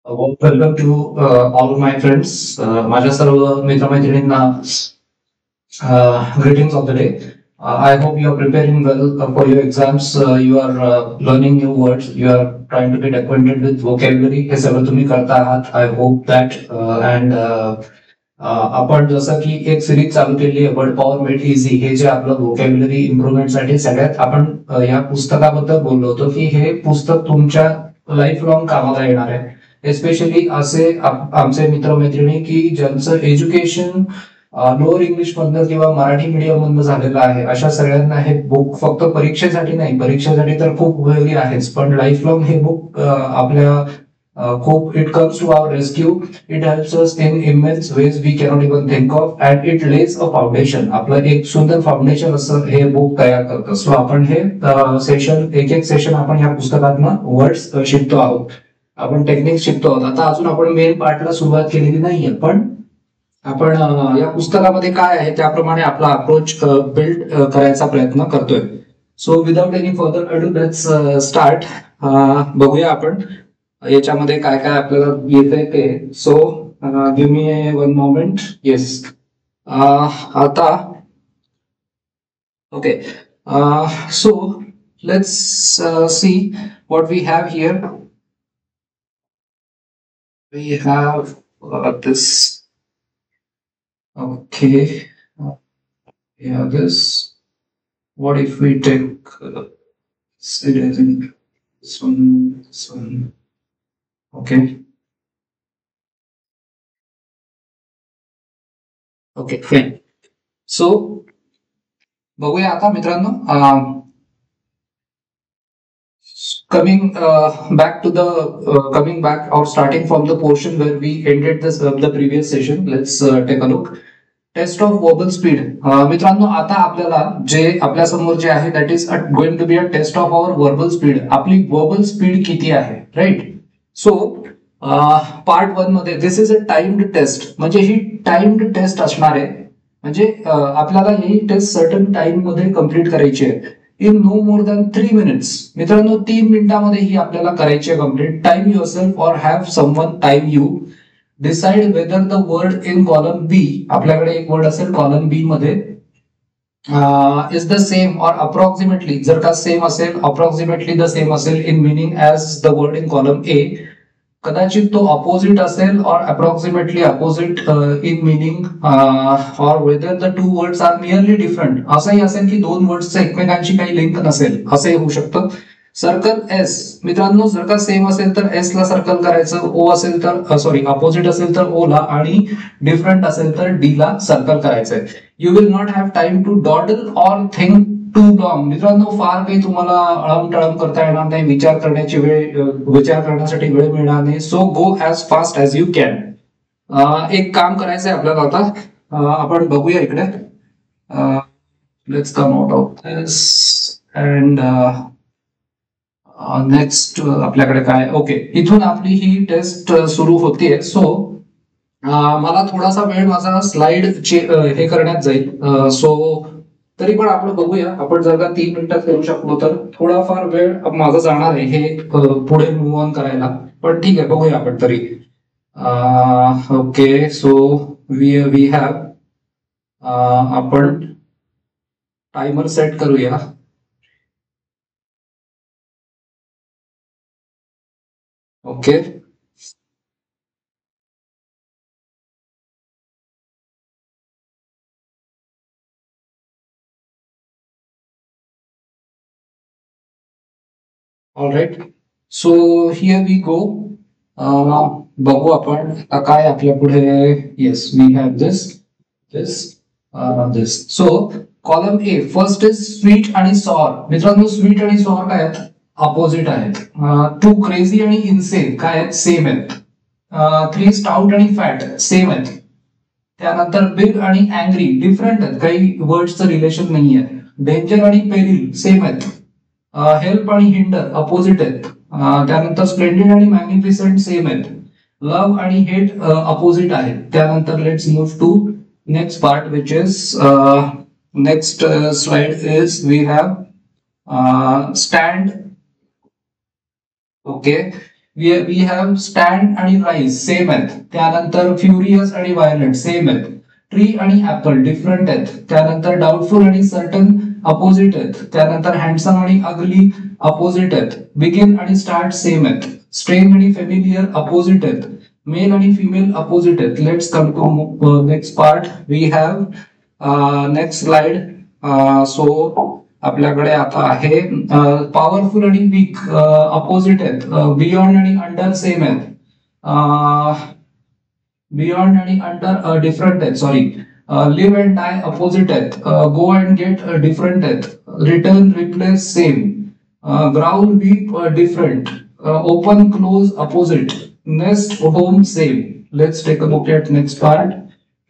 Welcome to all my friends. माझ्या सर्व मित्रमैत्रिणींना greetings of the day. I hope you are preparing well for your exams. You are learning new words. You are trying to get acquainted with vocabulary. हे सगळं तुम्ही करता आहात. I hope that and आपण जसं की एक सिरीज चालू केली आहे वर्ड पॉवर मेड इझी, हे जे आपलं व्होकॅब्युलरी इम्प्रुव्हमेंट साठी सगळ्यात आपण या पुस्तकाबद्दल बोललो होतो की हे पुस्तक तुमच्या लाईफ लॉंग कामाला येणार आहे. एस्पेशली असे आमचे मित्रमैत्रिणी की ज्यांचं एज्युकेशन लोअर इंग्लिश मधनं किंवा मराठी मीडियम मधनं झालेलं आहे, अशा सगळ्यांना हे बुक फक्त परीक्षेसाठी नाही, परीक्षेसाठी तर खूप उपयोगी आहेच, पण लाईफ लॉंग हे बुक आपल्या खूप it comes to our rescue. It helps us in immense ways we cannot even think of and it lays a foundation. आपलं एक सुंदर फाउंडेशन असं हे बुक तयार करतं. सो आपण हे सेशन एक सेशन आपण या पुस्तकातनं वर्ड्स शिकतो आहोत, आपण टेक्निक शिकतो आहोत. आता अजून आपण मेन पार्टला सुरुवात केलेली नाहीये, पण आपण या पुस्तकामध्ये काय आहे त्याप्रमाणे आपला अप्रोच बिल्ड करायचा प्रयत्न करतोय. So without any further ado let's start. बघूया आपण याच्यामध्ये काय काय आपल्याला येतंय ते. So give me one moment. Yes, आता okay. So let's see what we have here. We have this. Okay. Yeah, this. What if we take this one? Okay. Okay, fine. So, बघूया आता मित्रांनो. Coming back or starting from the portion where we ended this the previous session, let's take a look. Test of verbal speed. मित्रांनो, आता आपल्याला जे आपल्या समोर जे आहे that is going to be a test of our verbal speed. आपली verbal speed किती आहे, right? So पार्ट 1 मध्ये this is a timed test. म्हणजे ही टाइम्ड टेस्ट असणार आहे. म्हणजे आपल्याला ही टेस्ट सर्टन टाइम मध्ये कंप्लीट करायची आहे. In no more than 3 minutes. मित्रांनो, 3 मिनिटांमध्ये ही आपल्याला करायची आहे कंप्लीट. टाइम युअर सेल्फ और have someone time you. Decide whether the word in column B, आपल्याकडे एक वर्ड असेल कॉलम बी मध्ये, इज द सेम और अप्रॉक्सिमेटली, जर का सेम असेल, अप्रॉक्सिमेटली द सेम असेल in meaning as the word in column A. कदाचित तो अपोजिट असेल और अप्रॉक्सिमेटली अपोजिट इन मिनिंग, और whether the two words are nearly different. असंही असेल की दोन वर्ड्सचं एकमेकांशी काही लिंक नसेल, असंही होऊ शकतं. Circle S. मित्रांनो, जर का सेम असेल तर एस ला सर्कल करायचं, ओ असेल तर सॉरी अपोजिट असेल तर ओ ला, आणि डिफरंट असेल तर डी ला सर्कल करायचंय. You will not have time to doodle और थिंक टू लॉंग. मित्रांनो, फार काही तुम्हाला अळमटळम करता येणार नाही, विचार करण्यासाठी वेळ मिळणार नाही. So go as fast as you can. एक काम करायचंय आपल्याला आता. आपण बघूया इकडे. Let's come out of this and next आपल्याकडे काय. ओके, इथून आपली ही टेस्ट सुरू होतीये. सो मला थोडासा वेळ माझा स्लाइड हे करण्यात जाईल. सो तरी पण आपण बघूया. आपण जर का 3 मिनिटात करू शकलो तर थोडाफार वेळ माझा जाणार आहे हे पुढे मूव्ह ऑन करायला, पण ठीक आहे, बघूया आपण तरी. ओके, सो वी हॅव, आपण टाइमर सेट करूया. Okay, all right. So here we go. बघू आपण काय आपल्या पुढे. Yes, we have this. So column A first is sweet आणि सॉर. मित्रांनो, स्वीट आणि सॉर काय आहेत? अपोजिट आहेत. टू क्रेझी आणि इन्सेन काय आहेत? सेम आहेत. 3 स्टाउट आणि फॅट सेम आहेत. त्यानंतर बिग आणि अँग्री डिफरंट आहेत, काही वर्ड्सचं रिलेशन नाही आहे. डेंजर आणि पेरिल सेम आहेत. हेल्प आणि हिंडर अपोजिट आहेत. त्यानंतर स्प्लेंडेड आणि मॅग्निफिसंट सेम आहेत. लव्ह आणि हेट अपोजिट आहेत. त्यानंतर let's move to next part which is next slide is we have stand. Okay, we have stand आणि राईज सेम आहेत. त्यानंतर फ्युरियस आणि व्हायलेंट सेम आहेत. ट्री आणि ऍपल डिफरंट आहेत. त्यानंतर डाऊटफुल आणि सर्टन अपोजिट आहेत. त्यानंतर हँडसम आणि अगली अपोजिट आहेत. बिगिन आणि स्टार्ट सेम आहेत. स्ट्रेंज आणि फेमिलियर अपोजिट आहेत. मेल आणि फिमेल अपोजिट आहेत. Let's come to next part. We have next slide. So आपल्याकडे आता आहे पॉवरफुल आणि वीक अपोजिट आहेत. बियॉन्ड आणि अंडर सेम आहेत. बियॉन्ड आणि अंडर डिफरंट आहेत. Sorry. Live and die opposite आहेत. गो अँड गेट डिफरंट आहेत. Return replace same. Growl weep different. Open close opposite. Nest home same. Let's take a look at next part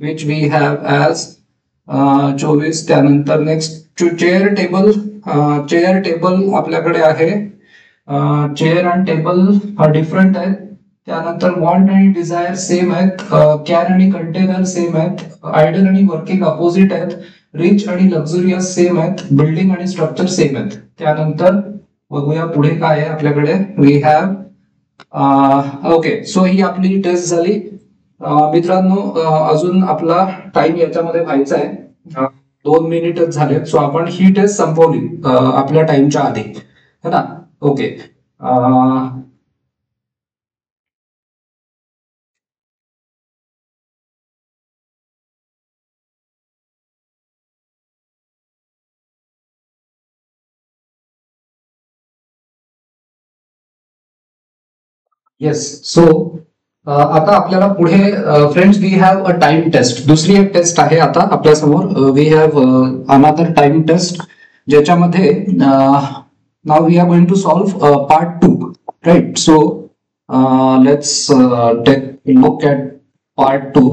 which we have as 24. त्यानंतर next chair table. Chair table आपल्याकडे आहे. Chair आणि table different आहेत. त्यानंतर want आणि desire same आहेत. Can आणि container same आहेत. आयडल आणि वर्किंग अपोजिट आहेत. रिच आणि लक्झुरियस सेम आहेत. बिल्डिंग आणि स्ट्रक्चर सेम आहेत. त्यानंतर बघूया पुढे काय आहे आपल्याकडे. We have okay. सो ही आपली टेस्ट झाली. मित्रांनो अजून आपला टाइम याच्यामध्ये व्हायचा आहे. 2 मिनिटच झाले. सो आपण ही टेस्ट संपवली आपल्या टाइमच्या आधी, है ना. ओके. येस. सो आता आपल्याला पुढे friends we have a time test. दुसरी एक टेस्ट आहे आता आपल्या समोर. We have another time test ज्याच्यामध्ये नाव we are going to solve part 2, right. So let's take look at part 2.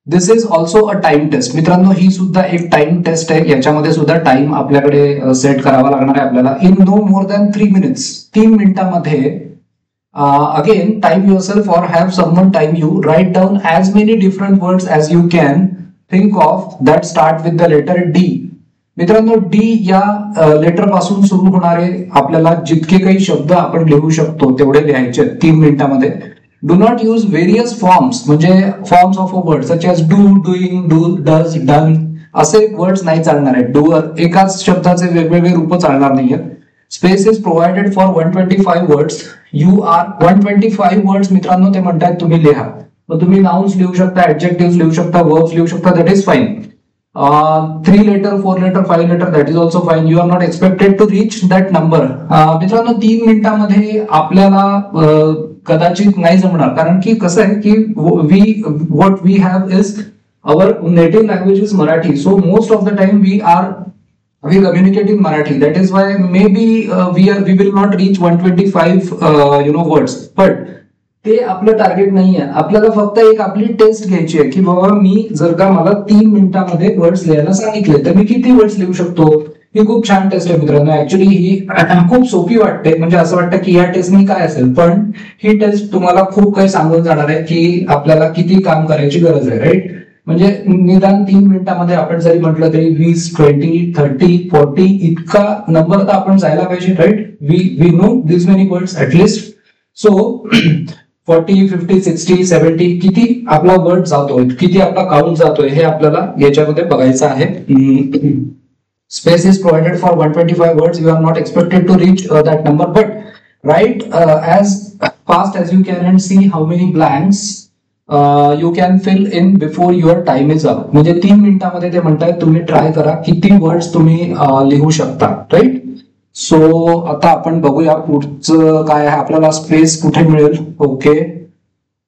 This is also a time test. मित्रांनो ही सुद्धा एक टाइम टेस्ट आहे. याच्यामध्ये सुद्धा टाइम आपल्याकडे सेट करावा लागणार आहे आपल्याला. In no more than 3 minutes. 3 मिनिटांमध्ये again time yourself or have someone time you. Write down as many different words as you can think of that start with the letter D. मित्रांनो D या letter पासून सुरू होणारे आपल्याला जितके काही शब्द आपण लिहू शकतो तेवढे लिहायचे 3 मिनिटांमध्ये. Do not use various forms, म्हणजे forms of a word such as do, doing, do, does, done असे वर्ड्स नाही चालणार आहेत. डूअर एकाच शब्दाचे वेगवेगळे रूप चालणार नाहीयेत. Space is provided for 125 words. You are 125 words मित्रांनो ते म्हणतात तुम्ही लिहा. मग तुम्ही नाउन्स लिहू शकता, ऍडजेक्टिव्ह लिहू शकता, वर्ब्स लिहू शकता. That is fine. 3 letter, 4 letter, 5 letter that is also fine. You are not expected to reach that number. मित्रांनो 3 मिनिटांमध्ये आपल्याला कदाचित नाही जमणार. कारण की कसं आहे की what we have is our native language is Marathi. So most of the time we communicate in Marathi. That is why maybe we will not reach 125 words. But ते आपलं टार्गेट नाही आहे. आपल्याला फक्त एक आपली टेस्ट घ्यायची आहे की बाबा मी जर का मला 3 मिनिटांमध्ये वर्ड्स लिहायला सांगितले तर मी किती वर्ड्स लिहू शकतो. ही खूप छान टेस्ट आहे मित्रांनो. ऍक्च्युली ही खूप सोपी वाटते. म्हणजे असं वाटतं की या टेस्टनी काय असेल, पण ही टेस्ट तुम्हाला खूप काही सांगून जाणार आहे की आपल्याला किती काम करायची गरज आहे, राईट. म्हणजे निदान 3 मिनिटांमध्ये आपण जरी म्हटलं तरी 20, 20, 30, 40 इतका नंबर तर आपण जायला पाहिजे, right. We know this many words at least. So 40, 50, 60, 70 किती आपला वर्ड जातोय, किती आपला काउंट जातोय हे आपल्याला याच्यामध्ये बघायचं आहे. Space is provided for 125 words. You are not expected to reach that number, but write as fast as you can and see how many blanks you can fill in before your time is up. म्हणजे 3 मिनिटांमध्ये ते म्हणतायत तुम्ही try करा किती words तुम्ही लिहू शकता, राईट. सो आता आपण बघूया पुढचं काय आहे. आपल्याला स्पेस कुठे मिळेल. ओके,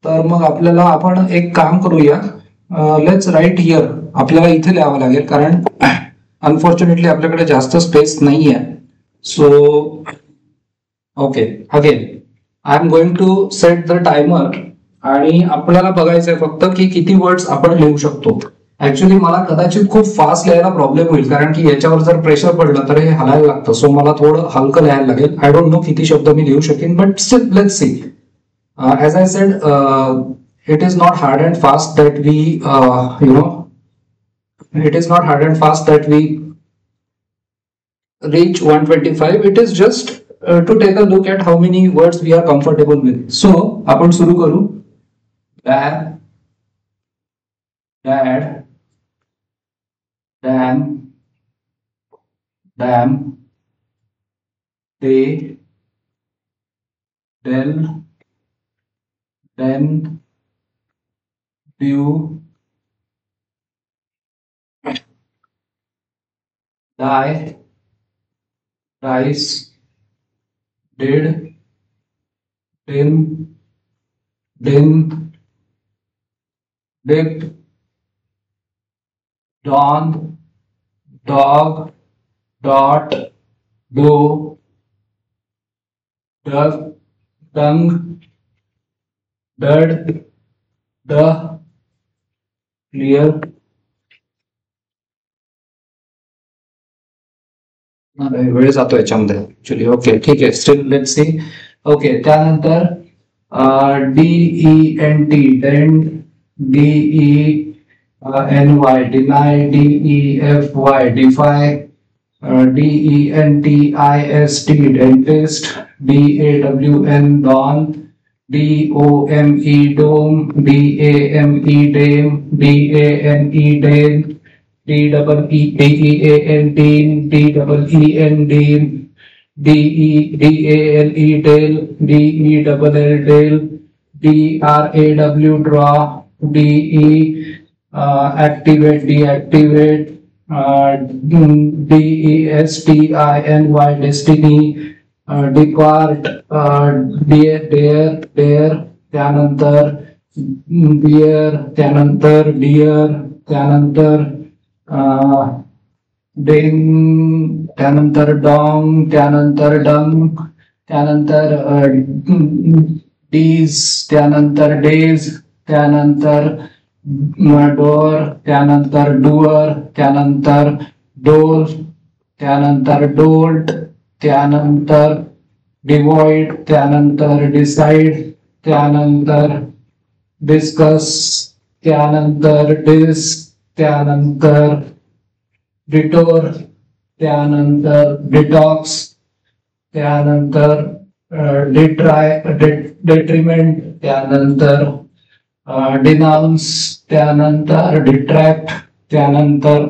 तर मग आपल्याला आपण एक काम करूया. Let's write here. आपल्याला इथे लिहावं लागेल कारण अनफॉर्च्युनेटली आपल्याकडे जास्त स्पेस नाही आहे. So okay, again I am going to set the timer आणि आपल्याला बघायचंय फक्त की किती वर्ड्स आपण लिहू शकतो. ऍक्च्युली मला कदाचित खूप फास्ट लिहायला प्रॉब्लेम होईल कारण की याच्यावर जर प्रेशर पडलं तर हे हलायला लागतं. सो मला थोडं हलकं लिहायला लागेल. आय डोंट नो किती शब्द मी लिहू शकेन, but still let's see. As I said it is not hard and fast that we it is not hard and fast that we reach 125. It is just to take a look at how many words we are comfortable with. So आपण सुरू करू. Dad, dad, dam, dam, day, del, den, dew, die, dice, did, din, din, dipped, dawn, dog, dot, do, duck, dung, dud, the, clear. वेळ जातो याच्यामध्ये actually. Okay ठीक आहे. Still let's see. Okay त्यानंतर DENT dent, DENY deny, DEFY defy, DENTIST dentist, DAWN dawn, DOME dome, DAME dame, DANE dame, DEEAN dean, DEEN dean, DEDALE dale, DELL dale, DRAW draw, DE activate, deactivate, DESTINY destiny, depart, dare, त्यानंतर bear, त्यानंतर deer, त्यानंतर ding, त्यानंतर dong, त्यानंतर dung, त्यानंतर dees, त्यानंतर days, त्यानंतर door, त्यानंतर doer, त्यानंतर door, त्यानंतर dolt, त्यानंतर devoid, त्यानंतर decide, त्यानंतर discuss, त्यानंतर disc, त्यानंतर detour, त्यानंतर detox, त्यानंतर detriment, त्यानंतर denounce, त्यानंतर detract, त्यानंतर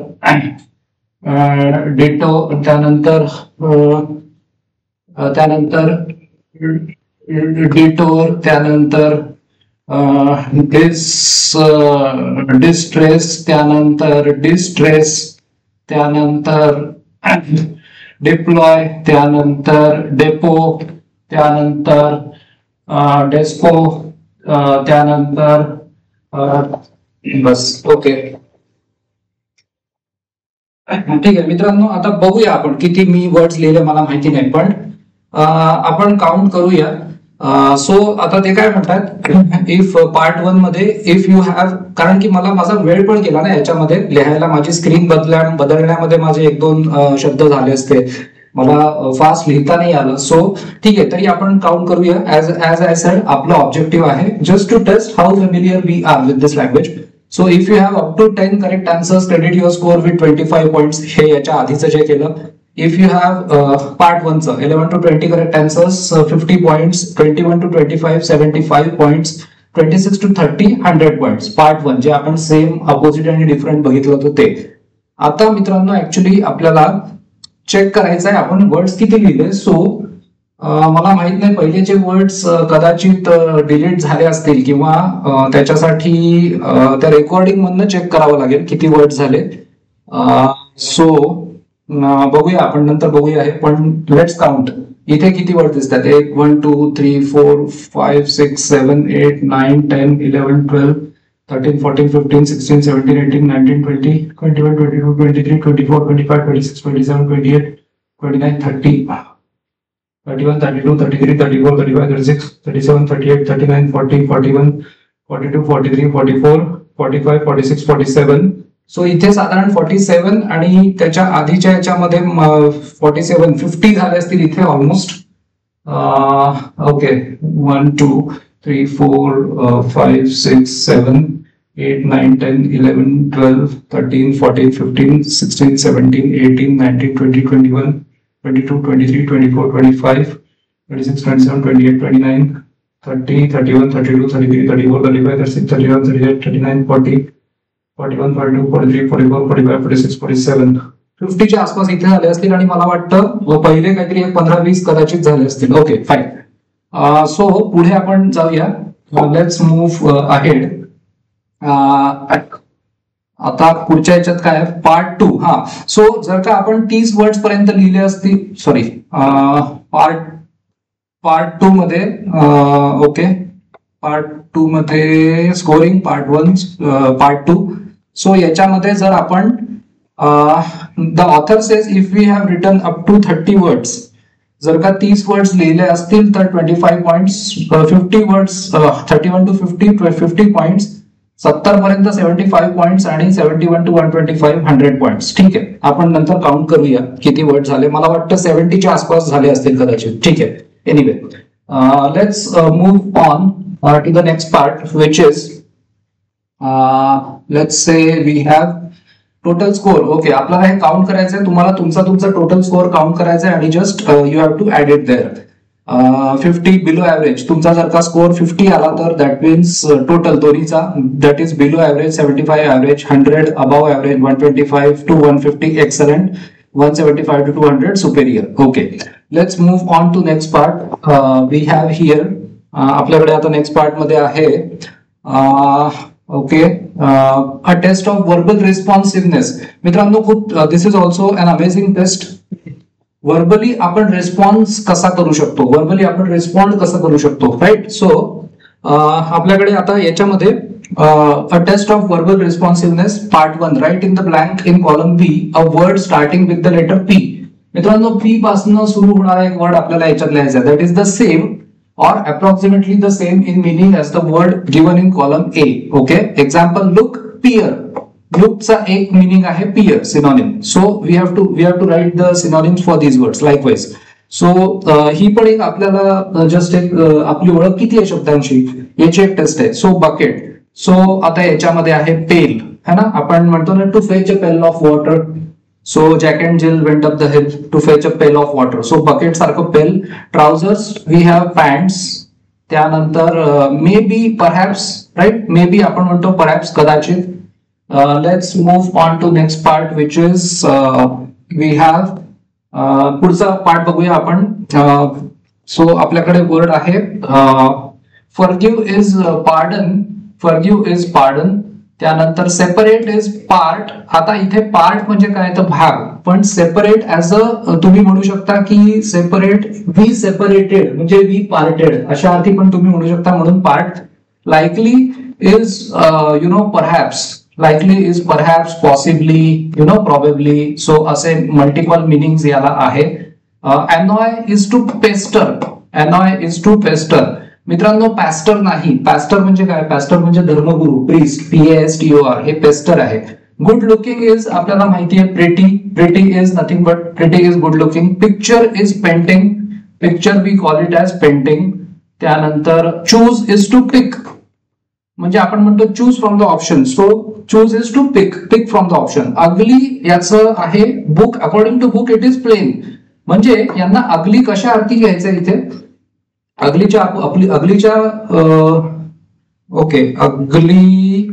त्यानंतर detour, त्यानंतर distress, त्यानंतर distress, त्यानंतर deploy, त्यानंतर depot, त्यानंतर despo, त्यानंतर बस. ओके ठीक आहे मित्रांनो. आता बघूया आपण किती मी वर्ड्स लिहिले मला माहिती नाही, पण आपण काउंट करूया. सो आता ते काय म्हणतात, इफ पार्ट 1 मध्ये इफ यू हॅव, कारण की मला माझा वेळ पण गेला ना याच्यामध्ये लिहायला, माझी स्क्रीन बदलण्यामध्ये माझे 1-2 शब्द झाले असते, मला फास्ट लिहिता नाही आलं. सो ठीक आहे, तरी आपण काउंट करूया. ऍज आय सेड आपलं ऑब्जेक्टिव्ह आहे just to test how familiar we are with this language. So if you have up to 10 correct answers credit your score with 25 points. हे याच्या आधीचं जे केलं. If you have part 1 च 11 to 20 correct answers 50 points, 21 to 25 75 points, 26 to 30 100 points. Part 1 जे आपण same opposite आणि different बघितलं होतं ते. आता मित्रांनो ऍक्च्युली आपल्याला चेक करायचं आहे आपण वर्ड्स किती लिहिले. सो मला माहित नाही पहिलेचे वर्ड्स कदाचित डिलीट झाले असतील किंवा त्याच्यासाठी त्या रेकॉर्डिंग मधनं चेक करावं लागेल किती वर्ड्स झाले. सो बघूया आपण नंतर बघूया हे, पण लेट्स काउंट. इथे किती वर्ड दिसतात? 1 1 2 3 4 5 6 7 8 9 10 11 12 13 14 15 16 17 18 19 20 21 22 23 24 25 26 27 28 29 30 31 32 33 34 35 36 37 38 39 40 41 42 43 44 45 46 47. सो इथे साधारण 47 आणि त्याच्या आधीच्या याच्यामध्ये 47 50 झाले असतील इथे ऑलमोस्ट. ओके 1 2 3 4 5 6 7 8 9 10 11 12 13 14 15 16 17 18 19 20 21 22 23 24 25 26, 27, 28, 29, 30, 31, 32, 33, 34, 35, 36, 37, 38, 39, 40, 41, 42, 43, 44, 45, 46, 47, 50 च्या आसपास इथे झाले असतील आणि मला वाटतं पहिले काहीतरी 15-20 कदाचित झाले असतील. Okay fine. सो पुढे आपण जाऊया. Let's move ahead. आता पुढच्या याच्यात काय आहे, पार्ट 2. हा, सो जर का आपण 30 वर्ड्स पर्यंत लिहिले असतील, सॉरी पार्ट 2 मध्ये, ओके पार्ट 2 मध्ये स्कोरिंग, पार्ट 1 पार्ट 2. सो याच्यामध्ये जर आपण the author says if we have written up to 30 words, जर का 30 वर्ड्स लिहिले असतील तर 25 पॉइंट्स, 50 वर्ड्स 31 to 50 पॉइंट्स, 70 पर्यंत 75 पॉइंट्स आणि 71 to 125 100 पॉइंट्स. ठीक आहे, आपण नंतर काउंट करूया किती वर्ड झाले. मला वाटतं 70 च्या आसपास झाले असतील कदाचित. ठीक आहे. Anyway, let's move on to the next part which is let's say we have total score. Okay, आपल्याला हे काउंट करायचंय. तुम्हाला तुमचा टोटल स्कोर काउंट करायचा आहे आणि just you have to add it there. 50 below average, तुमचा जर का स्कोर 50 आला तर दॅट मीन्स टोटल दोन्हीचा, that is below average 75 average, 100 above average, 125 to 150 excellent, 175 to 200 superior. Okay, let's move on to next part. We have here, आपल्याकडे आता next part मध्ये आहे okay a test of verbal responsiveness. मित्रांनो, खूप this is also an amazing test. Verbally आपण response कसा करू शकतो, वर्बली आपण रिस्पॉन्ड कसं करू शकतो, राईट. सो आपल्याकडे आता याच्यामध्ये a test of verbal responsiveness part 1. Write in the blank in column B a word starting with the letter P. मित्रांनो, पी पासून सुरू होणारा एक वर्ड आपल्याला याच्यात लिहायचा आहे. That is the same or approximately the same in meaning as the word given in column A. Okay, example, look, peer. Look चा एक meaning आहे peer, synonym. So we have to write the synonyms for these words likewise. So ही पण एक आपल्याला just एक आपली ओळख किती आहे शब्दांची याची एक टेस्ट आहे. So bucket. सो आता याच्यामध्ये आहे पेल, है ना. आपण म्हणतो ना to fetch a pail of water. So Jack and Jill went up the hill to fetch a pail of water. So bucket सारखं पेल. Trousers, we have pants. त्यानंतर maybe, perhaps, right? Maybe आपण म्हणतो perhaps, कदाचित. Let's move on to next part which is we have पुढचा part बघूया आपण. So आपल्याकडे word आहे forgive is pardon. Forgive is pardon. त्यानंतर सेपरेट इज पार्ट. आता इथे पार्ट म्हणजे काय तर भाग, पण सेपरेट ऍज अ तुम्ही म्हणू शकता की सेपरेट, वी सेपरेटेड म्हणजे वी पार्टेड अशा अर्थी पण तुम्ही म्हणू शकता, म्हणून part. Likely is you know perhaps. Likely is perhaps, possibly, you know probably. So असे मल्टिपल मिनिंग्स याला आहे. Annoy is to pester. Annoy is to pester. मित्रांनो, पॅस्टर नाही. पॅस्टर म्हणजे काय, पॅस्टर म्हणजे धर्मगुरू, प्रीस्ट, PASTOR, हे पेस्टर आहे. गुड लुकिंग इज आपल्याला माहिती आहे pretty. Pretty is nothing but pretty is good looking. Picture is painting. Picture we call it as painting. त्यानंतर चूज इज टू पिक म्हणजे आपण म्हणतो choose from the option. So choose is to pick, pick from the option. Ugly याचं आहे book. According to book it is plain. म्हणजे यांना अगली कशा अर्थी घ्यायचं इथे, अगलीच्या ओके अगली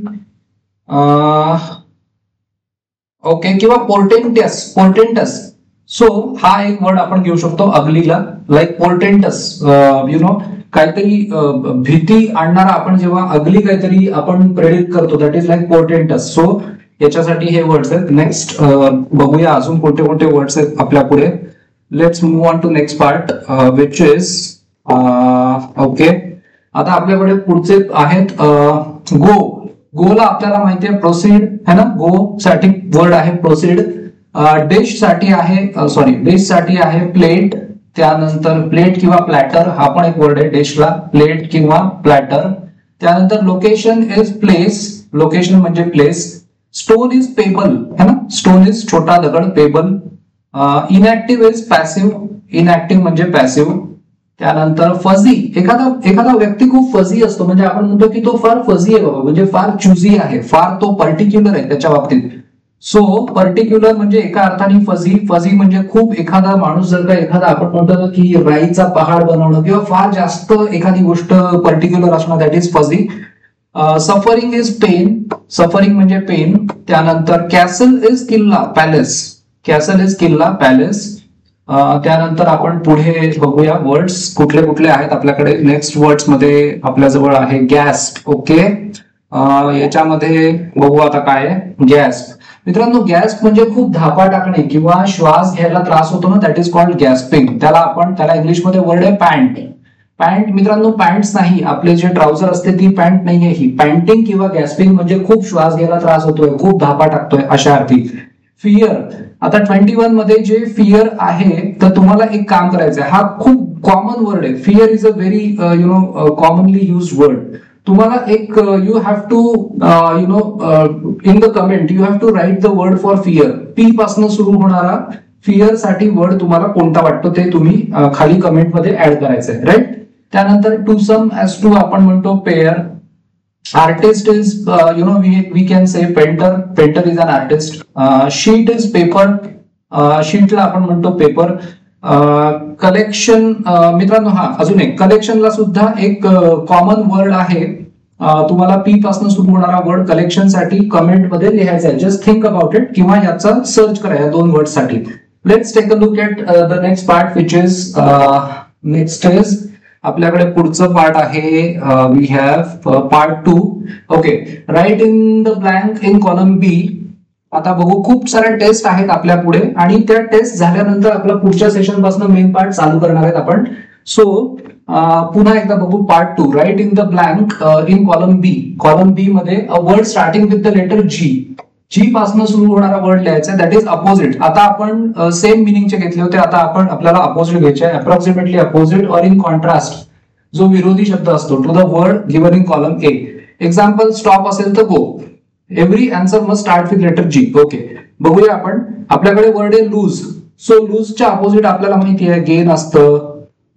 ओके किंवा पोर्टेंटस. पोर्टेंटस. सो हा एक वर्ड आपण घेऊ शकतो अगलीला, लाईक पोर्टेंटस. यु नो, काहीतरी भीती आणणारा आपण जेव्हा अगली काहीतरी आपण प्रेडिक्ट करतो, दॅट इज लाईक पोर्टेंटस. सो याच्यासाठी हे वर्ड्स आहेत. नेक्स्ट बघूया अजून कोणते कोणते वर्ड्स आहेत आपल्या पुढे. Let's move on to next part which is okay. आता आपल्याकडे पुढचे आहेत गो. गोला आपल्याला माहिती आहे प्रोसीड, है ना. गो साठी वर्ड आहे प्रोसीड. डिश साठी आहे सॉरी डिश साठी आहे प्लेट. त्यानंतर प्लेट किंवा प्लॅटर हा पण एक वर्ड आहे डिशला, प्लेट किंवा प्लॅटर. त्यानंतर लोकेशन इज प्लेस. लोकेशन म्हणजे प्लेस. स्टोन इज पेबल, है ना. स्टोन इज छोटा दगड, pebble. Inactive is passive. Inactive म्हणजे पॅसिव्ह. त्यानंतर फझी. एखादा व्यक्ती खूप फझी असतो म्हणजे आपण म्हणतो की तो फार फझी आहे बाबा, म्हणजे फार चुझी आहे, फार तो पर्टिक्युलर आहे त्याच्या बाबतीत. सो पर्टिक्युलर म्हणजे एका अर्थाने फजी, फजी म्हणजे खूप एखादा माणूस जर का एखादा आपण म्हणतो ना की राईचा पहाड बनवणं किंवा फार जास्त एखादी गोष्ट पर्टिक्युलर असणं, that is fuzzy. Suffering is pain, suffering म्हणजे पेन. त्यानंतर कॅसल इज किल्ला, पॅलेस, कॅसल इज किल्ला, पॅलेस. त्यानंतर आपण पुढे बघूया वर्ड्स कुठले कुठले आहेत आपल्याकडे. नेक्स्ट वर्ड्स मध्ये आपल्याजवळ आहे गॅस्प. ओके, याच्यामध्ये बघू आता काय आहे गॅस्प. मित्रांनो गॅस्प म्हणजे खूप धापा टाकणे किंवा श्वास घ्यायला त्रास होतो ना, दॅट इज कॉल्ड गॅस्पिंग. त्याला इंग्लिशमध्ये वर्ड आहे पॅन्ट. पॅन्ट मित्रांनो पॅन्ट्स नाही, आपले जे ट्राउझर असते ती पॅन्ट नाहीये ही. पॅन्टिंग किंवा गॅस्पिंग म्हणजे खूप श्वास घ्यायला त्रास होतोय, खूप धापा टाकतोय अशा अर्थी. फिअर, आता 21 मध्ये जे फिअर आहे तर तुम्हाला एक काम करायचं आहे. हा खूप कॉमन वर्ड आहे. Fear is a very commonly use word. तुम्हाला एक you have to in the comment you have to write the word for fear. P पासून सुरू होणारा फिअर साठी वर्ड तुम्हाला कोणता वाटतो ते तुम्ही खाली कमेंट मध्ये ऍड करायचं आहे, राईट. त्यानंतर टू सम एज टू आपण म्हणतो pair. Artist is we can say painter, painter is an artist. Sheet is paper, शीटला आपण म्हणतो पेपर. कलेक्शन मित्रांनो हा अजून एक कलेक्शनला सुद्धा एक कॉमन वर्ड आहे. तुम्हाला पी पासून सुरू होणारा वर्ड कलेक्शन साठी कमेंट मध्ये लिहायचा आहे. जस्ट थिंक अबाउट इट किंवा याचा सर्च करा या दोन वर्ड साठी. Let's take a look at the next part which is next is आपल्याकडे पुढचं पार्ट आहे. We have part 2. Okay, write in the blank in column B. आता बघू खूप साऱ्या टेस्ट आहेत आपल्या पुढे आणि त्या टेस्ट झाल्यानंतर आपल्या पुढच्या सेशन पासून मेन पार्ट चालू करणार आहेत आपण. सो पुन्हा एकदा बघू part 2. Write in the blank in column B. Column B मध्ये a word starting with the letter G. G पासून सुरू होणारा वर्ड लिहायचा, दॅट इज अपोजिट. आता आपण सेम मिनिंगचे घेतले होते, आता आपण आपल्याला अपोजिट घ्यायचे आहे. अप्रॉक्सिमेटली अपोजिट और इन कॉन्ट्रास्ट, जो विरोधी शब्द असतो to the word given in column A. Example stop असेल तर go. Every answer must start with letter G. Okay, बघूया आपण. आपल्याकडे वर्ड आहे लूज. सो लूजच्या अपोजिट आपल्याला माहिती आहे गेन असतं,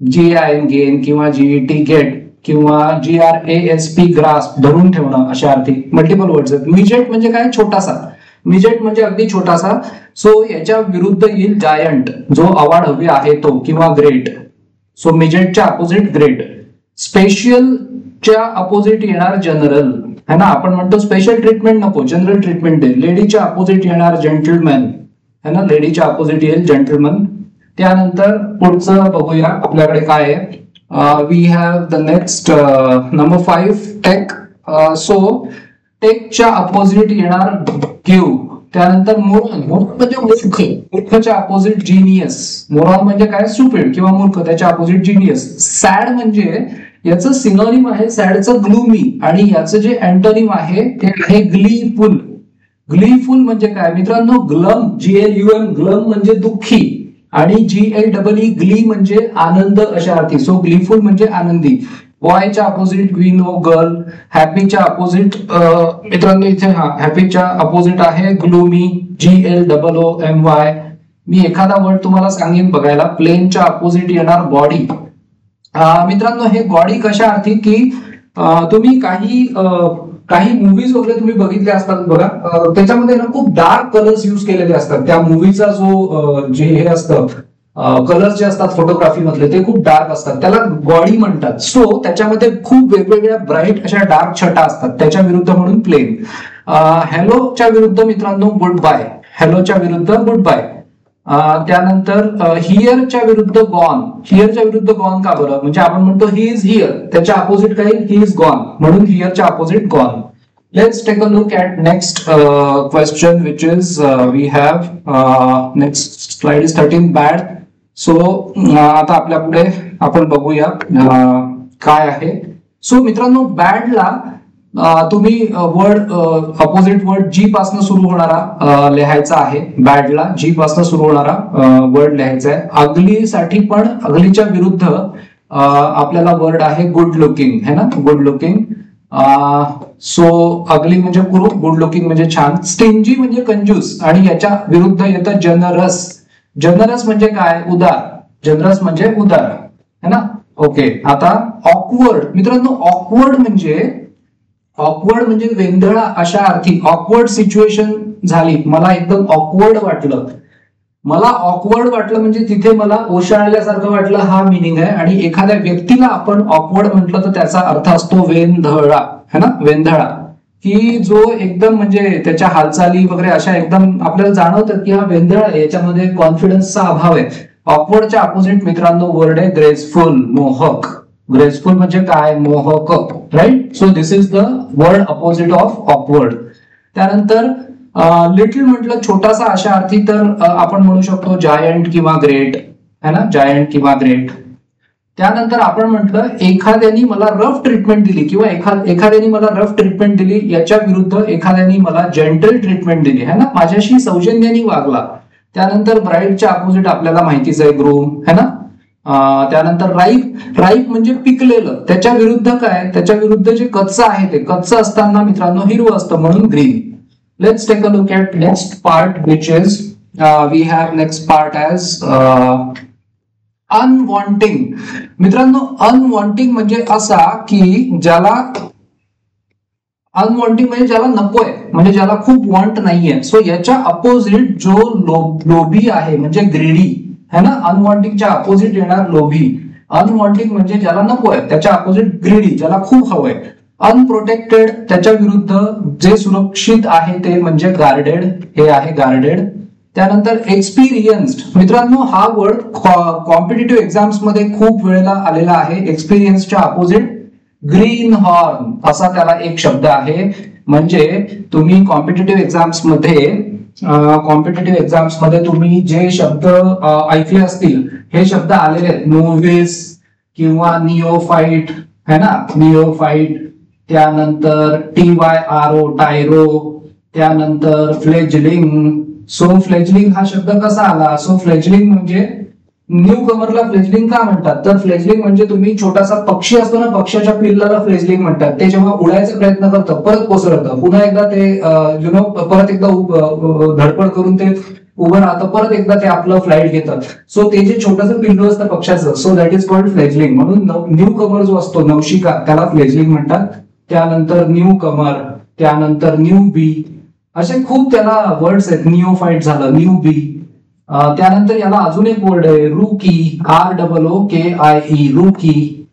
GIN गेन किंवा GET गेट किंवा GRASP ग्रास्प, धरून ठेवणं अशा अर्थी. मल्टिपल वर्ड्स आहेत. मिजेट म्हणजे काय, छोटासा. मिजेट म्हणजे अगदी छोटासा. सो याच्या विरुद्ध येईल जायंट, जो अवाढव्य आहे तो, किंवा ग्रेट. सो मिजेटच्या अपोजिट ग्रेट. स्पेशलच्या अपोजिट येणार जनरल, है ना. आपण म्हणतो स्पेशल ट्रीटमेंट नको, जनरल ट्रीटमेंट दे. लेडीच्या अपोजिट येणार जेंटलमॅन, है ना. लेडीच्या अपोजिट येईल जेंटलमॅन. त्यानंतर पुढचं बघूया आपल्याकडे काय आहे. We have the next number 5 take. So टेकच्या अपोजिट येणार गिव्ह. त्यानंतर मोरॉन, म्हणजे मूर्ख. मूर्खच्या अपोजिट जीनियस. मोरॉन म्हणजे काय, स्टुपिड किंवा मूर्ख, त्याच्या अपोजिट जीनियस. सॅड म्हणजे याचं सिनोनिम आहे सॅडचं ग्लूमी, आणि याचं जे अँटोनिम आहे ते आहे ग्लीफुल. ग्लीफुल म्हणजे काय मित्रांनो, ग्लम, GLUM, ग्लम म्हणजे दुःखी, आणि GLEE ग्ली म्हणजे आनंद अशा अर्थी. सो ग्लीफुल म्हणजे आनंदी. बॉयच्या अपोजिट वी नो गर्ल. हॅपीच्या अपोजिट मित्रांनो इथे हॅपीच्या अपोजिट आहे ग्लूमी, GLOOMY. मी एखादा वर्ड तुम्हाला सांगेन बघायला. प्लेनच्या अपोजिट येणार बॉडी. मित्रांनो हे बॉडी कशा अर्थी की तुम्ही काही मूवीज वगैरे तुम्ही बघितले असतात बघा, त्याच्यामध्ये ना खूप डार्क कलर्स युज केलेले असतात. त्या मूवीचा जो जे हे असतं कलर्स जे असतात फोटोग्राफी मधले ते खूप डार्क असतात, त्याला बॉडी म्हणतात. सो त्याच्यामध्ये खूप वेगवेगळ्या ब्राईट अशा डार्क छटा असतात, त्याच्या विरुद्ध म्हणून प्लेन. हॅलोच्या विरुद्ध मित्रांनो गुड बाय. हॅलोच्या विरुद्ध गुड बाय. त्यानंतर हिअरच्या विरुद्ध गॉन. हिअरच्या विरुद्ध गॉन का बरं, म्हणजे आपण म्हणतो ही इज हिअर, त्याच्या अपोजिट काय, ही इज गॉन, म्हणून हिअरच्या opposite gone. Let's take a look at next question which is we have next slide is 13 bad. So आता आपल्या पुढे आपण बघूया काय आहे. सो मित्रांनो बॅडला तुम्ही वर्ड अपोजिट वर्ड जी पासून सुरू होणारा लिहायचा आहे. बॅडला जी पासून सुरू होणारा वर्ड लिहायचा आहे. अगली साठी पण अगलीच्या विरुद्ध आपल्याला वर्ड आहे गुड लुकिंग, है ना, गुड लुकिंग. सो अगली म्हणजे कुरूप, गुड लुकिंग म्हणजे छान. स्टिंजी म्हणजे कंजूस, आणि याच्या विरुद्ध येतं जनरस. जनरस म्हणजे काय, उदार. जनरस म्हणजे उदार, है ना. ओके, आता ऑकवर्ड. मित्रांनो ऑकवर्ड म्हणजे ऑकवर्ड म्हणजे वेंधळा अशा अर्थी, ऑकवर्ड सिच्युएशन झाली, मला एकदम ऑकवर्ड वाटलं, मला ऑकवर्ड वाटलं म्हणजे तिथे मला ओशाळल्यासारखं वाटलं, हा मिनिंग आहे. आणि एखाद्या व्यक्तीला आपण ऑकवर्ड म्हटलं तर त्याचा अर्थ असतो वेंधळा, है ना, वेंधळा, की जो एकदम म्हणजे त्याच्या हालचाली वगैरे अशा एकदम आपल्याला जाणवतं की हा वेंधळा आहे, याच्यामध्ये कॉन्फिडन्सचा अभाव आहे. ऑकवर्डच्या अपोजिट मित्रांनो वर्ड आहे ग्रेसफुल, मोहक. ग्रेसफुल म्हणजे काय, मोहक, right. So this is the word opposite of awkward. त्यानंतर लिटिल म्हटलं छोटासा अशा अर्थी, तर आपण म्हणू शकतो जायंट किंवा ग्रेट, है ना, जायंट किंवा ग्रेट. त्यानंतर आपण म्हटलं एखाद्याने मला रफ ट्रीटमेंट दिली किंवा एखाद्याने मला रफ ट्रीटमेंट दिली, याच्या विरुद्ध एखाद्याने मला जेंटल ट्रीटमेंट दिली, है ना, माझ्याशी सौजन्याने वागला. त्यानंतर ब्राईटच्या अपोजिट आपल्याला माहितीच आहे ग्रूम, है ना. त्यानंतर राईप, राईप म्हणजे पिकलेलं, त्याच्या विरुद्ध काय, त्याच्या विरुद्ध जे कच्चं आहे ते कच्चं असताना मित्रांनो हिरवं असतं, म्हणून green. Let's take a look at next part, which is we have next part as unwanting. मित्रांनो unwanting म्हणजे असा की ज्याला, अनवॉन्टिंग म्हणजे ज्याला नकोय, म्हणजे ज्याला खूप वॉन्ट नाहीये. सो याच्या अपोजिट जो लोभी आहे म्हणजे ग्रीडी, है ना. अनवॉन्टिंगच्या अपोजिट येणार लोभी. अनवॉन्टिंग म्हणजे ज्याला नकोय, त्याच्या अपोजिट ग्रीडी, ज्याला खूप हवंय. अनप्रोटेक्टेड त्याच्या विरुद्ध जे सुरक्षित आहे ते म्हणजे गार्डेड, हे आहे गार्डेड. त्यानंतर एक्सपिरियन्स्ड, मित्रांनो हा वर्ड कॉम्पिटिटिव्ह एक्झाम्स मध्ये खूप वेळेला आलेला आहे. एक्सपिरियन्सच्या अपोजिट ग्रीन हॉर्न असा त्याला एक शब्द आहे. म्हणजे तुम्ही कॉम्पिटिटिव्ह एक्झाम्स मध्ये तुम्ही जे शब्द ऐकले असतील, हे शब्द आलेले आहेत, नोव्हिस किंवा निओफाईट, है ना, निओफाईट. त्यानंतर TYRO टायरो, त्यानंतर फ्लेजलिंग. सो फ्लेजलिंग हा शब्द कसा आला, सो फ्लेजलिंग म्हणजे न्यू कमरला फ्लेजलिंग का म्हणतात, तर फ्लेजलिंग म्हणजे तुम्ही छोटासा पक्षी असतो ना, पक्षाच्या पिल्लाला फ्लेजलिंग म्हणतात. ते जेव्हा उडायचा प्रयत्न करतं, परत कोसळतं, पुन्हा एकदा ते परत एकदा धडपड करून ते उभं राहतं, परत एकदा ते आपलं फ्लाईट घेतं. सो ते जे छोटंसं पिल्लू असतं पक्षाचं, so that is called fledgling. म्हणून न्यू कमर जो असतो, नवशिका, त्याला फ्लेजलिंग म्हणतात. त्यानंतर न्यू कमर, त्यानंतर न्यू बी, असे खूप त्याला वर्ड्स आहेत. निओफाईट झालं, न्यू बी. त्यानंतर याला अजून एक वर्ड आहे रूकी, ROOKIE, रूकी.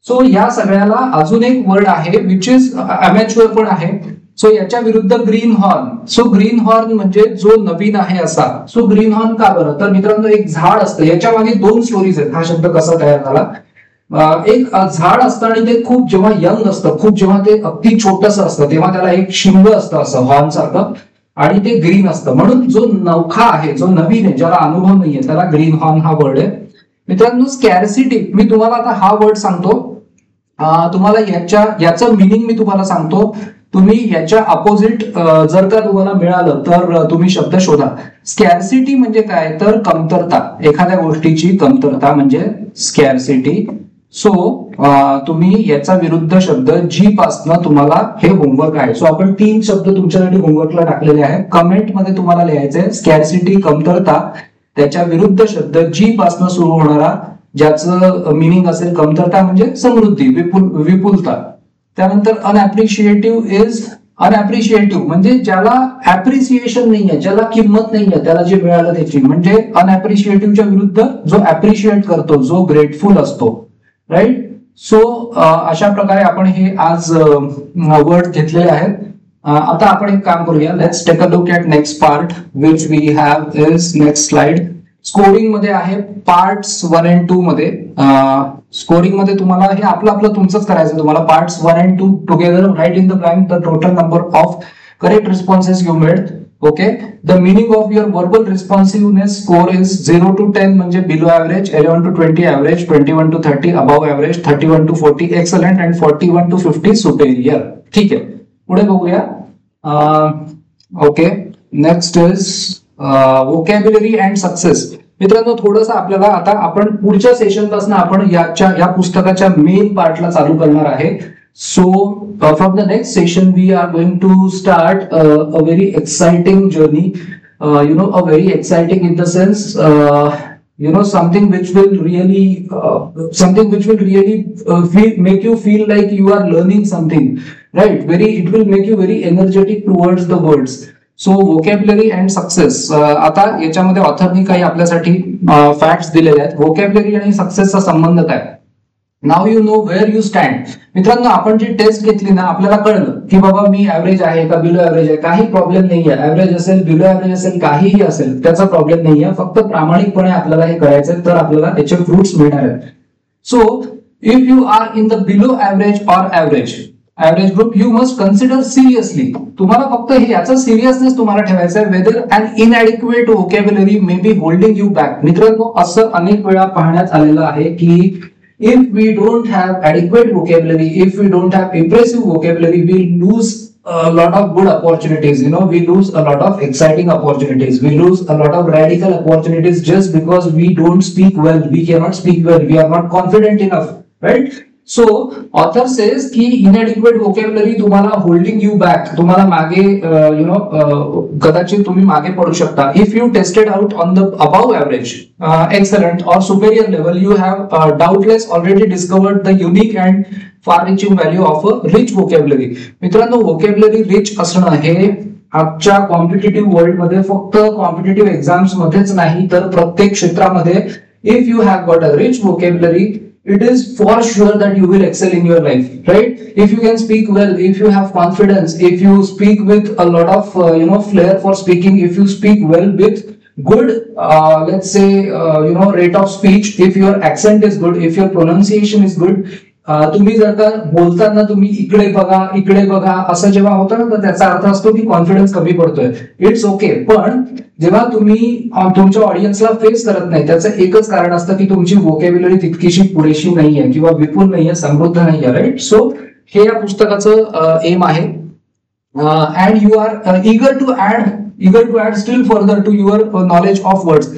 सो या सगळ्याला अजून एक वर्ड आहे विच इज अमॅच्युअर पण आहे. सो याच्या विरुद्ध green horn. So green horn म्हणजे जो नवीन आहे असा. सो ग्रीन हॉर्न का बरं, तर मित्रांनो एक झाड असतं, याच्या मागे दोन स्टोरीज आहेत हा शब्द कसा तयार झाला. एक झाड असतं आणि ते खूप जेव्हा यंग असतं, खूप जेव्हा ते अगदी छोटस असतं, तेव्हा त्याला एक शिंग असतं असं हॉर्न सारखं, आणि ते ग्रीन असतं. म्हणून जो नवखा आहे, जो नवीन आहे, ज्याला अनुभव नाहीये, त्याला ग्रीन हॉर्न हा वर्ड आहे. मित्रांनो स्कॅरसिटी, मी तुम्हाला आता हा वर्ड सांगतो, तुम्हाला याचं मिनिंग मी तुम्हाला सांगतो. तुम्ही याच्या अपोजिट जर का तुम्हाला मिळालं तर तुम्ही शब्द शोधा. स्कॅरसिटी म्हणजे काय, तर कमतरता, एखाद्या गोष्टीची कमतरता म्हणजे स्कॅरसिटी. सो तुम्ही याचा विरुद्ध शब्द जी पासनं तुम्हाला हे होमवर्क आहे. सो आपण 3 शब्द तुमच्यासाठी होमवर्कला टाकलेले आहेत. कमेंट मध्ये तुम्हाला लिहायचंय स्कॅरसिटी, कमतरता, त्याच्या विरुद्ध शब्द जी पासनं सुरू होणारा, ज्याचं मिनिंग असेल कमतरता म्हणजे समृद्धी, विपुलता. त्यानंतर अनअप्रिशिएटिव्ह इज, अनअप्रिशिएटिव्ह म्हणजे ज्याला अप्रिसिएशन नाहीये, ज्याला किंमत नाहीये, त्याला जे मिळालं त्याची, म्हणजे अनअप्रिशिएटिव्हच्या विरुद्ध जो अप्रिशिएट करतो, जो ग्रेटफुल असतो, राईट. सो अशा प्रकारे आपण हे आज वर्ड घेतलेले आहेत. आता आपण एक काम करूया, let's take a look at next part which we have is next slide. Scoring मध्ये आहे पार्ट्स 1 and 2 मध्ये. स्कोरिंग मध्ये तुम्हाला हे आपलं तुमचंच करायचं. तुम्हाला parts 1 and 2 together write in the blank the total number of correct responses you made. Okay. The meaning of your verbal responsiveness score is 0 to 10 म्हणजे below average, 11 to 20 average, 21 to 30 above average, 31 to 40 excellent and 41 to 50 superior. ठीक आहे, पुढे बघूया. Okay, next is vocabulary and success. मित्रांनो थोडंसं आपल्याला आता आपण पुढच्या सेशन पासून आपण या पुस्तकाच्या मेन पार्टला चालू करणार आहे. So from the next session we are going to start a very exciting journey, a very exciting in the sense something which will really make you feel like you are learning something, right? It will make you very energetic towards the words. So vocabulary and success, आता याच्यामध्ये ऑथरनी काही आपल्यासाठी facts दिलेले आहेत. Vocabulary आणि सक्सेसचा संबंध काय? Now you know where you stand. मित्रांनो, आपण जी टेस्ट घेतली ना, आपल्याला कळलं की बाबा मी ऍव्हरेज आहे का बिलो ऍव्हरेज आहे, काही प्रॉब्लेम नाहीये. ऍव्हरेज असेल, बिलो ऍव्हरेज असेल, काहीही असेल, त्याचा प्रॉब्लेम नाहीये. फक्त प्रामाणिकपणे आपल्याला हे करायचंय, तर आपल्याला त्याचे फ्रुट्स मिळणार आहेत. So if you are in the below average or average group, you must consider seriously. तुम्हाला फक्त हे याचा सिरियसनेस तुम्हाला ठेवायचा आहे, whether an inadequate vocabulary may be holding you back. मित्रांनो, असं अनेक वेळा पाहण्यात आलेलं आहे की if we don't have adequate vocabulary, if we don't have impressive vocabulary, we lose a lot of good opportunities. We lose a lot of exciting opportunities. We lose a lot of radical opportunities just because we don't speak well. We cannot speak well. We are not confident enough, right? So author says की inadequate vocabulary तुम्हाला holding you back, तुम्हाला मागे कदाचित तुम्ही मागे पडू शकता. If you tested out on the above average, excellent or superior level, you have doubtless already discovered the unique and far-reaching value of a rich vocabulary. मित्रांनो, vocabulary rich असणं हे आजच्या कॉम्पिटिटिव्ह वर्ल्ड मध्ये फक्त कॉम्पिटिटिव्ह एक्झाम्स मध्येच नाही, तर प्रत्येक क्षेत्रामध्ये if you have got a rich vocabulary, it is for sure that you will excel in your life, right? If you can speak well, if you have confidence, if you speak with a lot of flair for speaking, if you speak well with good let's say rate of speech, if your accent is good, if your pronunciation is good, तुम्ही जर का बोलताना तुम्ही इकडे बघा असं जेव्हा होतं ना, तर त्याचा अर्थ असतो की कॉन्फिडन्स कमी पडतोय. It's okay. पण जेव्हा तुम्ही तुमच्या ऑडियन्सला फेस करत नाही, त्याचं एकच कारण असतं की तुमची व्होकॅब्युलरी तितकीशी पुरेशी नाहीये किंवा विपुल नाहीये, समृद्ध नाहीये, राईट? सो हे या पुस्तकाचं एम आहे. And you are eager to add still further to your knowledge of words.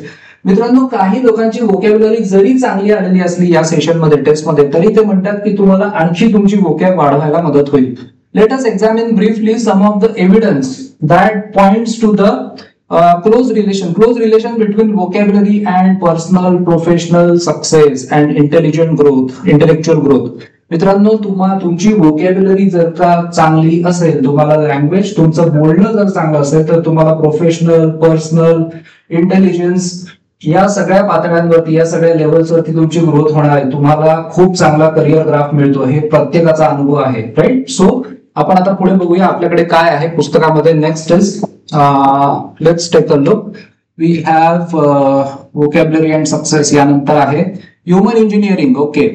मित्रांनो, काही लोकांची व्होकॅब्युलरी जरी चांगली आलेली असली या सेशनमध्ये, टेस्टमध्ये, तरी ते म्हणतात की तुम्हाला आणखी तुमची व्होकॅब वाढवायला मदत होईल. Let us examine briefly some of the evidence that points to the close relation between vocabulary and personal professional success and intellectual growth. मित्रांनो, तुमची व्होकॅब्युलरी जर का चांगली असेल, तुम्हाला लँग्वेज, तुमचं बोलणं जर चांगलं असेल, तर तुम्हाला प्रोफेशनल, पर्सनल, इंटेलिजन्स या सगळ्या पातळ्यांवरती, या सगळ्या लेवल्सवरती तुमची ग्रोथ होणार आहे. तुम्हाला खूप चांगला करिअर ग्राफ मिळतो, हे प्रत्येकाचा अनुभव आहे, राईट? सो आपण आता पुढे बघूया आपल्याकडे काय आहे पुस्तकामध्ये. Next is let's take a look. We have vocabulary and success. यानंतर आहे ह्युमन इंजिनिअरिंग. ओके,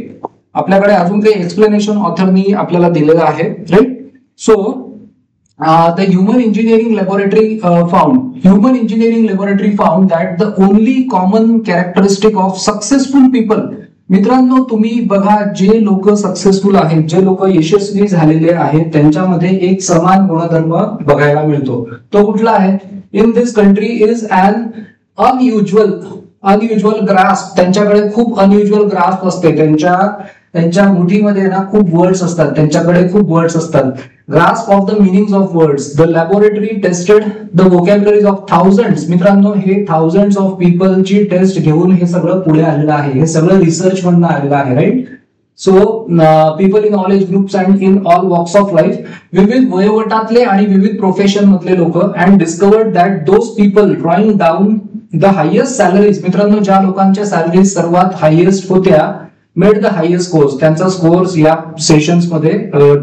आपल्याकडे अजून काही एक्सप्लेनेशन ऑथरनी आपल्याला दिलेलं आहे, right? So the human engineering laboratory found that the only common characteristic of successful people. मित्रांनो, तुम्ही बघा, जे लोक सक्सेसफुल आहेत, जे लोक यशस्वी झालेले आहेत, त्यांच्यामध्ये एक समान गुणधर्म बघायला मिळतो. तो कुठला आहे? In this country is an unusual grasp. त्यांच्याकडे खूप अनयुज्युअल ग्रास्प असते. त्यांच्या मुठीमध्ये ना खूप वर्ड्स असतात, त्यांच्याकडे खूप वर्ड्स असतात. grasp of the meanings of words. The laboratory tested the vocabularies of thousands. मित्रांनो, हे thousands of people ची टेस्ट घेऊन हे सगळं पुढे आलेलं आहे. हे सगळं रिसर्च मधून आलेलं आहे, right? So people in knowledge groups and in all walks of life, विविध वयोगटातले आणि विविध प्रोफेशन मधले लोक, and discovered that those people drawing down the highest salaries. मित्रांनो, ज्या लोकांच्या सॅलरीज सर्वात हायेस्ट होत्या, मेड द हायेस्ट स्कोर्स. त्यांचा स्कोर्स या सेशन्स मध्ये,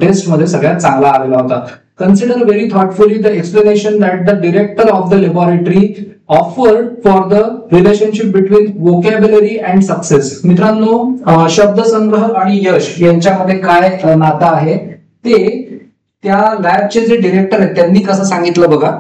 टेस्ट मध्ये सगळ्यात चांगला आलेला होता. Consider very thoughtfully the explanation that the director of the laboratory offered for the relationship between vocabulary and success. मित्रांनो, शब्दसंग्रह आणि यश यांच्यामध्ये काय नातं आहे ते त्या लॅबचे जे डिरेक्टर आहेत त्यांनी कसं सांगितलं बघा.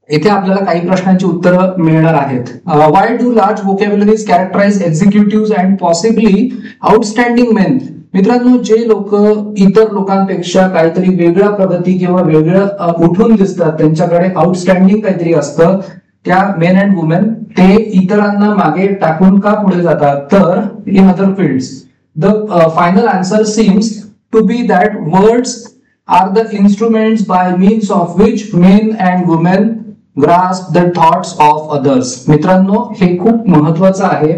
इथे आपल्याला काही प्रश्नांची उत्तरं मिळणार आहेत. Why do large vocabularies characterize executive and possibly outstanding men. मित्रांनो, जे लोक इतर लोकांपेक्षा काहीतरी वेगळ्या प्रगती किंवा वेगळं उठून दिसतात, त्यांच्याकडे आउटस्टँडिंग काहीतरी असतं, त्या मेन अँड वुमेन, ते इतरांना मागे टाकून का पुढे जातात? तर in other fields the final answer seems to be that words are the instruments by means of which men and women grasp the thoughts of others. मित्रांनो हे खूप महत्वाचं आहे.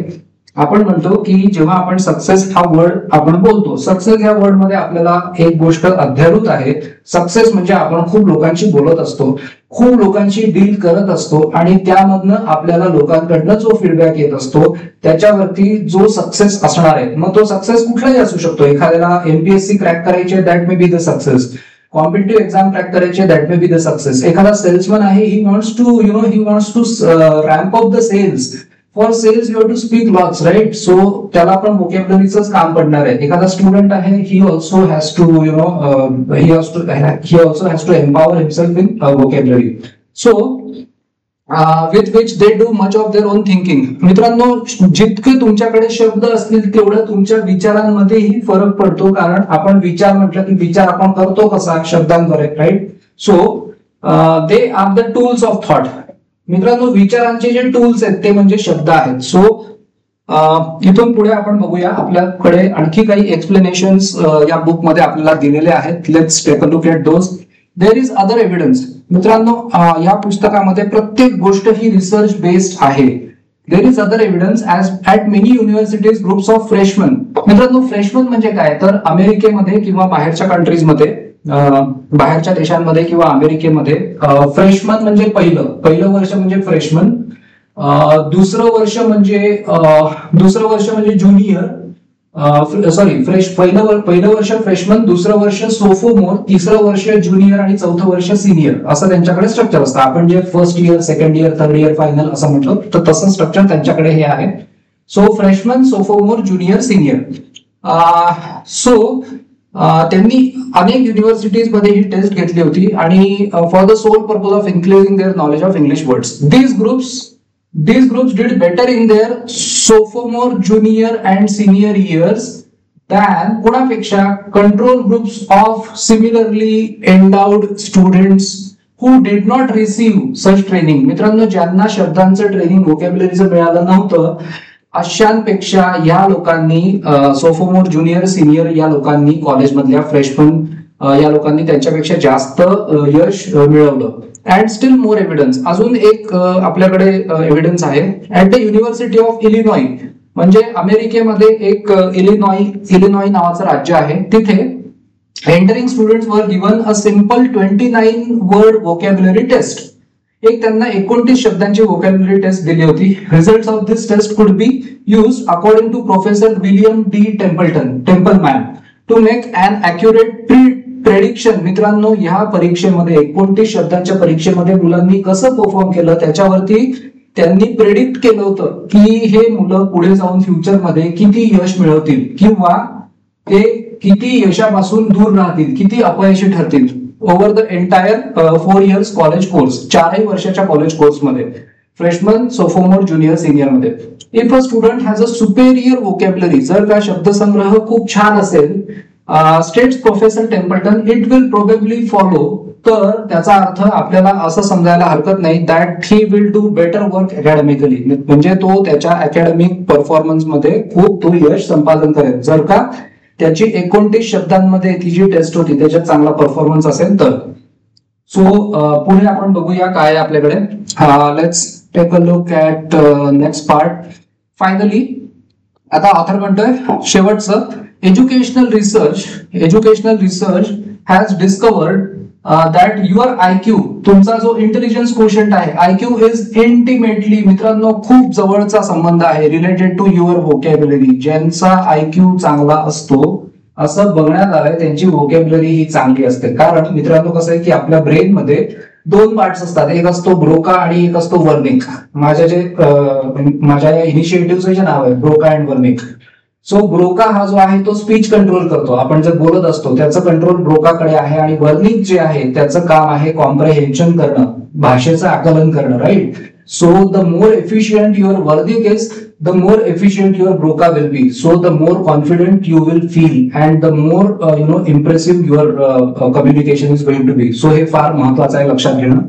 आपण म्हणतो की जेव्हा आपण सक्सेस हा वर्ड आपण बोलतो, सक्सेस या वर्ड मध्ये आपल्याला एक गोष्ट अध्यारूत आहे. सक्सेस म्हणजे आपण खूप लोकांशी बोलत असतो, खूप लोकांशी डील करत असतो आणि त्यामधनं आपल्याला लोकांकडनं जो फीडबॅक येत असतो त्याच्यावरती जो सक्सेस असणार आहे. मग तो सक्सेस कुठलाही असू शकतो. एखाद्याला एमपीएससी क्रॅक करायचे, that may be the success. Competitive exam crack करायचे, that may be the success. एखादा सेल्समन आहे, he wants to ramp up the sales. For sales you have to speak lots, right. So त्याला पण वोकॅब्युलरीच काम पडणार आहे. एखादा स्टुडंट आहे, he also has to empower himself in vocabulary. So with which they do much of their own thinking. मित्रांनो जितके तुमच्याकडे शब्द असतील तेवढं तुमच्या विचारांमध्येही फरक पडतो. कारण आपण विचार म्हटलं की विचार आपण करतो कसा, शब्दांद्वारे, right. So they are the tools of thought. मित्रांनो विचारांचे जे टूल्स आहेत ते म्हणजे शब्द आहेत. सो इथून पुढे आपण बघूया, आपल्याकडे आणखी काही एक्सप्लेनेशन्स या बुक मध्ये आपल्याला दिलेले आहेत. Let's take a look at those. There is other evidence. मित्रांनो या पुस्तकामध्ये प्रत्येक गोष्ट ही रिसर्च बेस्ड आहे. There is other evidence as at many universities groups of freshman. मित्रांनो फ्रेशमन म्हणजे काय, तर अमेरिकेमध्ये किंवा बाहेरच्या कंट्रीजमध्ये, बाहेरच्या देशांमध्ये किंवा अमेरिकेमध्ये फ्रेशमन म्हणजे पहिलं वर्ष म्हणजे फ्रेशमन, दुसरं वर्ष म्हणजे ज्युनियर, पहिलं वर्ष फ्रेशमन, दुसरं वर्ष सोफोमोर, तिसरं वर्ष ज्युनियर आणि चौथं वर्ष सिनियर, असं त्यांच्याकडे स्ट्रक्चर असतं. आपण जे first year, second year, third year, final असं म्हटलं तर तसं स्ट्रक्चर त्यांच्याकडे हे आहे. So freshman, sophomore, junior, senior. So त्यांनी अनेक युनिव्हर्सिटीज मध्ये ही टेस्ट घेतली होती आणि for the sole purpose of increasing their knowledge of English words. These groups did better in their sophomore, junior and senior years than कोणापेक्षा control groups of similarly endowed students who did not receive such training. मित्रांनो ज्यांना शब्दांचं training वोकॅब्युलरीचं मिळालं नव्हतं अशांपेक्षा या लोकांनी, सोफोमोर, junior, senior या लोकांनी, कॉलेजमधल्या फ्रेशमन या लोकांनी त्यांच्यापेक्षा जास्त यश मिळवलं. And still more evidence. अजून एक आपल्याकडे एव्हिडन्स आहे. At the university of Illinois, म्हणजे अमेरिकेमध्ये एक इलिनॉय नावाचं राज्य आहे. तिथे entering students were given a simple 29 word vocabulary test. एक त्यांना 29 शब्दांची वोकॅब्युलरी टेस्ट दिली होती. Results of this test could be used according to professor William D Templeman to make an accurate prediction. मित्रांनो या परीक्षेमध्ये 29 शब्दांच्या परीक्षेमध्ये मुलांनी कसं परफॉर्म केलं त्याच्यावरती त्यांनी प्रेडिक्ट केलं होतं की हे मुलं पुढे जाऊन फ्युचरमध्ये किती यश मिळवतील किंवा ते किती यशापासून दूर राहतील, किती अपयशी ठरतील over the entire 4 years college course. 4 वर्षाच्या कॉलेज कोर्समध्ये फ्रेशमन, सोफोमोर, ज्युनियर, सिनियर मध्ये. If a student has a superior vocabulary, जर का शब्दसंग्रह खूप छान असेल, states professor Templeton, it will probably follow. तर त्याचा अर्थ आपल्याला असं समजायला हरकत नाही that he will do better work academically, म्हणजे तो त्याच्या अकॅडमिक परफॉर्मन्स मध्ये खूप तो यश संपादन करेल जर का त्याची 29 शब्दांमध्ये ती जी टेस्ट होती त्याच्यात चांगला परफॉर्मन्स असेल तर. सो पुढे आपण बघूया काय आपल्याकडे. Let's take a look at next part. Finally आता ऑथर म्हणतोय शेवटचं, educational research has discovered that your IQ, तुमचा जो इंटेलिजन्स क्वोशंट आहे, IQ इज इंटिमेटली, मित्रांनो खूप जवळचा संबंध आहे, रिलेटेड टू युअर वोकॅब्युलरी. ज्यांचा IQ चांगला असतो असं बघण्यात आलंय त्यांची वोकॅब्युलरी ही चांगली असते. कारण मित्रांनो कसं आहे की आपल्या ब्रेन मध्ये 2 पार्ट्स असतात, एक असतो ब्रोका आणि एक असतो वर्निक. माझ्या या इनिशिएटिव्हचं जे नाव आहे Broca and Wernicke. So Broca हा जो आहे तो स्पीच कंट्रोल करतो, आपण जर बोलत असतो त्याचं कंट्रोल ब्रोकाकडे आहे. आणि वर्निक जे आहे त्याचं काम आहे कॉम्प्रेहेन्शन करणं, भाषेचं आकलन करणं, right. So the more efficient your Wernicke is, the more efficient your Broca will be. So the more confident you will feel and the more impressive your communication is going to be. So हे फार महत्वाचं आहे लक्षात घेणं.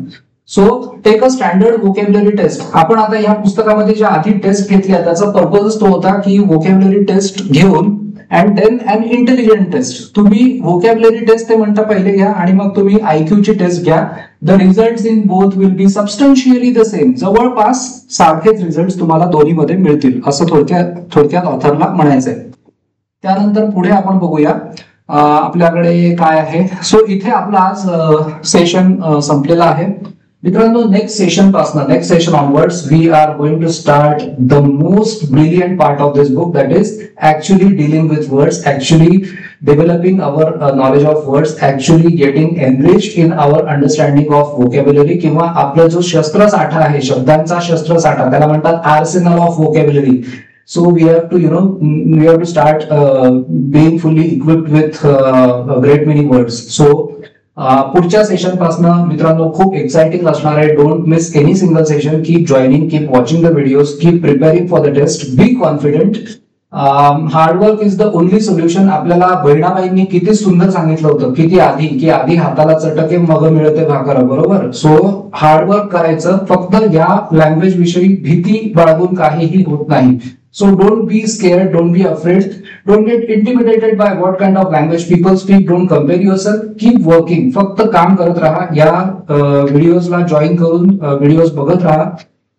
So take a standard vocabulary test. आपण आता या पुस्तकामध्ये ज्या आधी टेस्ट घेतल्या त्याचा पर्पजच तो होता की वोकॅब्युलरी टेस्ट घेऊन and then an intelligent test. तुम्ही व्होकॅब्युलरी टेस्ट ते म्हणता पहिले घ्या आणि मग तुम्ही IQ ची टेस्ट घ्या. The result in both will be substantially the same. जवळपास सारखेच रिझल्ट तुम्हाला दोन्हीमध्ये मिळतील असं थोडक्यात ऑथरला म्हणायचंय. त्यानंतर पुढे आपण बघूया आपल्याकडे काय आहे. सो इथे आपला आज सेशन संपलेला आहे. मित्रांनो, next session onwards we are going to start the most brilliant part of this book, that is actually dealing with words, actually developing our knowledge of words, actually getting enriched in our understanding of vocabulary, किंवा आपला जो शस्त्रसाठा आहे, शब्दांचा शस्त्रसाठा, त्याला म्हणतात arsenal of vocabulary. So we have to start being fully equipped with great many words. So पुढच्या सेशन पासून मित्रांनो खूप एक्साइटिंग असणार आहे. Don't miss any single session. Keep joining, keep watching the videos, keep preparing for the test. Be confident. Hard work is the only solution. आपल्याला बहिणाबाईंनी किती सुंदर सांगितलं होतं की आधी हाताला चटके मग मिळते भाकर, बरोबर. सो हार्डवर्क करायचं. फक्त या लँग्वेज विषयी भीती बाळगून काहीही होत नाही. So don't be scared, don't be afraid, don't get intimidated by what kind of language people speak, don't compare yourself, keep working. फक्त काम करत राहा. या व्हिडिओजला जॉईन करून व्हिडिओज बघत राहा.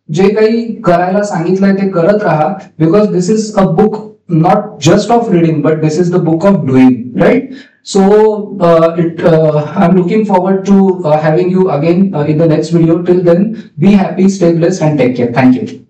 जे काही करायला सांगितलंय ते करत राहा. Because this is a book not just of reading, but this is the book of doing, right? So I'm looking forward to having you again in the next video. Till then, be happy, stay blessed, and take care. Thank you.